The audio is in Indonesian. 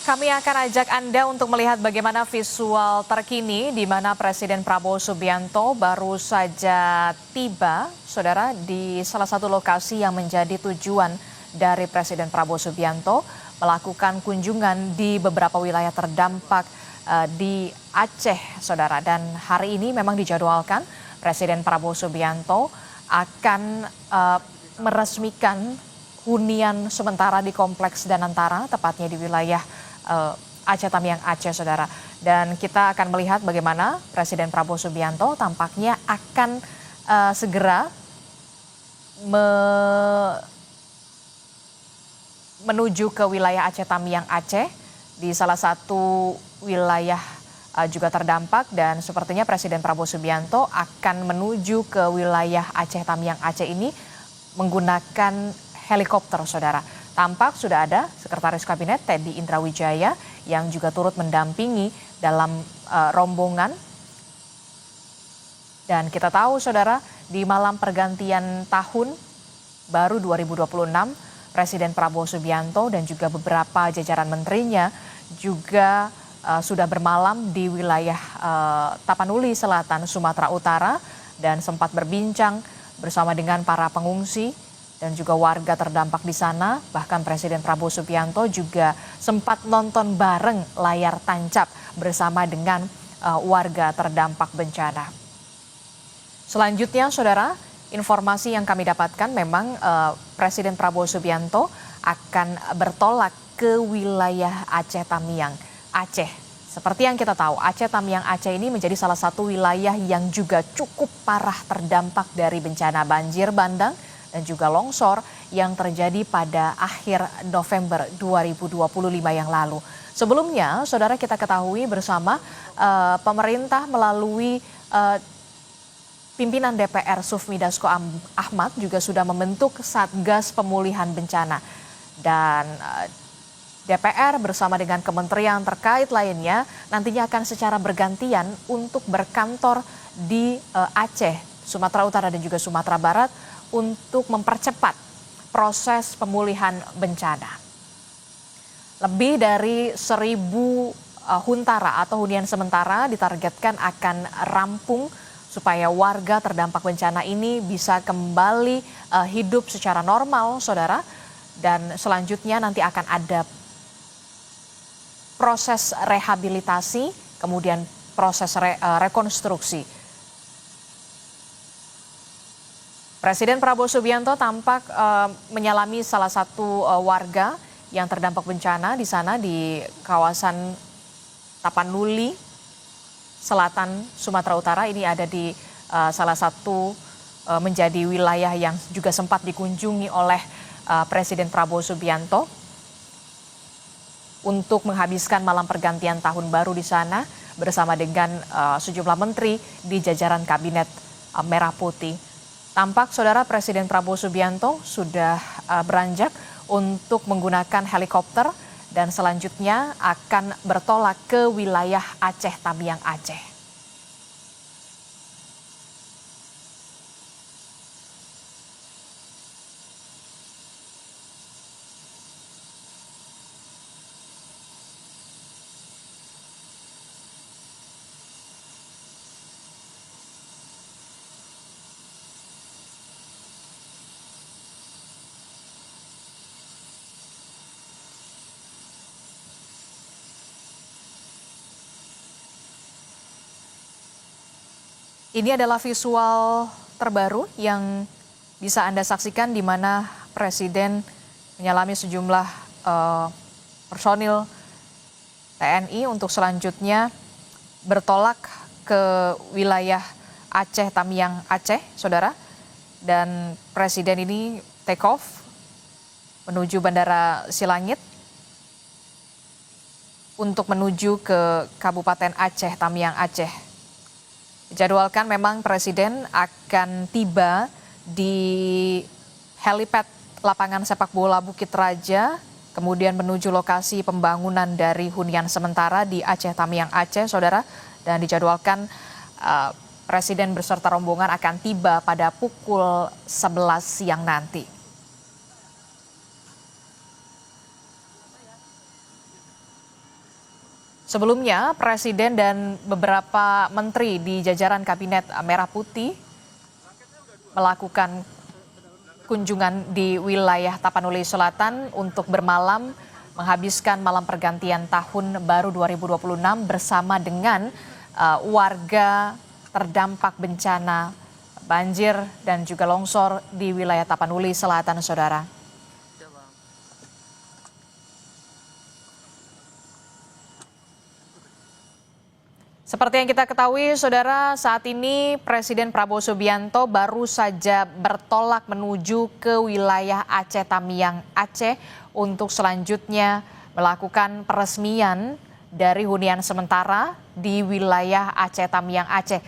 Kami akan ajak Anda untuk melihat bagaimana visual terkini di mana Presiden Prabowo Subianto baru saja tiba, saudara, di salah satu lokasi yang menjadi tujuan dari Presiden Prabowo Subianto melakukan kunjungan di beberapa wilayah terdampak di Aceh, saudara. Dan hari ini memang dijadwalkan Presiden Prabowo Subianto akan meresmikan hunian sementara di Kompleks Danantara, tepatnya di wilayah Aceh Tamiang Aceh, saudara. Dan kita akan melihat bagaimana Presiden Prabowo Subianto tampaknya akan segera menuju ke wilayah Aceh Tamiang Aceh, di salah satu wilayah juga terdampak, dan sepertinya Presiden Prabowo Subianto akan menuju ke wilayah Aceh Tamiang Aceh ini menggunakan helikopter, saudara. Tampak sudah ada Sekretaris Kabinet Teddy Indrawijaya yang juga turut mendampingi dalam rombongan. Dan kita tahu, saudara, di malam pergantian tahun baru 2026, Presiden Prabowo Subianto dan juga beberapa jajaran menterinya juga sudah bermalam di wilayah Tapanuli Selatan, Sumatera Utara, dan sempat berbincang bersama dengan para pengungsi dan juga warga terdampak di sana. Bahkan Presiden Prabowo Subianto juga sempat nonton bareng layar tancap bersama dengan warga terdampak bencana. Selanjutnya, saudara, informasi yang kami dapatkan memang Presiden Prabowo Subianto akan bertolak ke wilayah Aceh Tamiang Aceh. Seperti yang kita tahu, Aceh Tamiang Aceh ini menjadi salah satu wilayah yang juga cukup parah terdampak dari bencana banjir bandang dan juga longsor yang terjadi pada akhir November 2025 yang lalu. Sebelumnya, saudara, kita ketahui bersama pemerintah melalui pimpinan DPR Sufmi Dasko Ahmad juga sudah membentuk Satgas Pemulihan Bencana. Dan DPR bersama dengan kementerian terkait lainnya nantinya akan secara bergantian untuk berkantor di Aceh, Sumatera Utara dan juga Sumatera Barat untuk mempercepat proses pemulihan bencana. Lebih dari 1.000 huntara atau hunian sementara ditargetkan akan rampung supaya warga terdampak bencana ini bisa kembali hidup secara normal, saudara. Dan selanjutnya nanti akan ada proses rehabilitasi, kemudian proses rekonstruksi. Presiden Prabowo Subianto tampak menyalami salah satu warga yang terdampak bencana di sana di kawasan Tapanuli Selatan, Sumatera Utara. Ini ada di salah satu menjadi wilayah yang juga sempat dikunjungi oleh Presiden Prabowo Subianto untuk menghabiskan malam pergantian tahun baru di sana bersama dengan sejumlah menteri di jajaran Kabinet Merah Putih. Tampak, saudara, Presiden Prabowo Subianto sudah beranjak untuk menggunakan helikopter dan selanjutnya akan bertolak ke wilayah Aceh Tamiang Aceh. Ini adalah visual terbaru yang bisa Anda saksikan di mana Presiden menyalami sejumlah personil TNI untuk selanjutnya bertolak ke wilayah Aceh Tamiang Aceh, saudara. Dan Presiden ini take off menuju Bandara Silangit untuk menuju ke Kabupaten Aceh Tamiang Aceh. Dijadwalkan memang Presiden akan tiba di helipad lapangan sepak bola Bukit Raja, kemudian menuju lokasi pembangunan dari hunian sementara di Aceh Tamiang Aceh, saudara. Dan dijadwalkan Presiden beserta rombongan akan tiba pada pukul 11 siang nanti. Sebelumnya, Presiden dan beberapa menteri di jajaran Kabinet Merah Putih melakukan kunjungan di wilayah Tapanuli Selatan untuk bermalam menghabiskan malam pergantian tahun baru 2026 bersama dengan warga terdampak bencana banjir dan juga longsor di wilayah Tapanuli Selatan, Saudara. Seperti yang kita ketahui, Saudara, saat ini Presiden Prabowo Subianto baru saja bertolak menuju ke wilayah Aceh Tamiang, Aceh untuk selanjutnya melakukan peresmian dari hunian sementara di wilayah Aceh Tamiang, Aceh.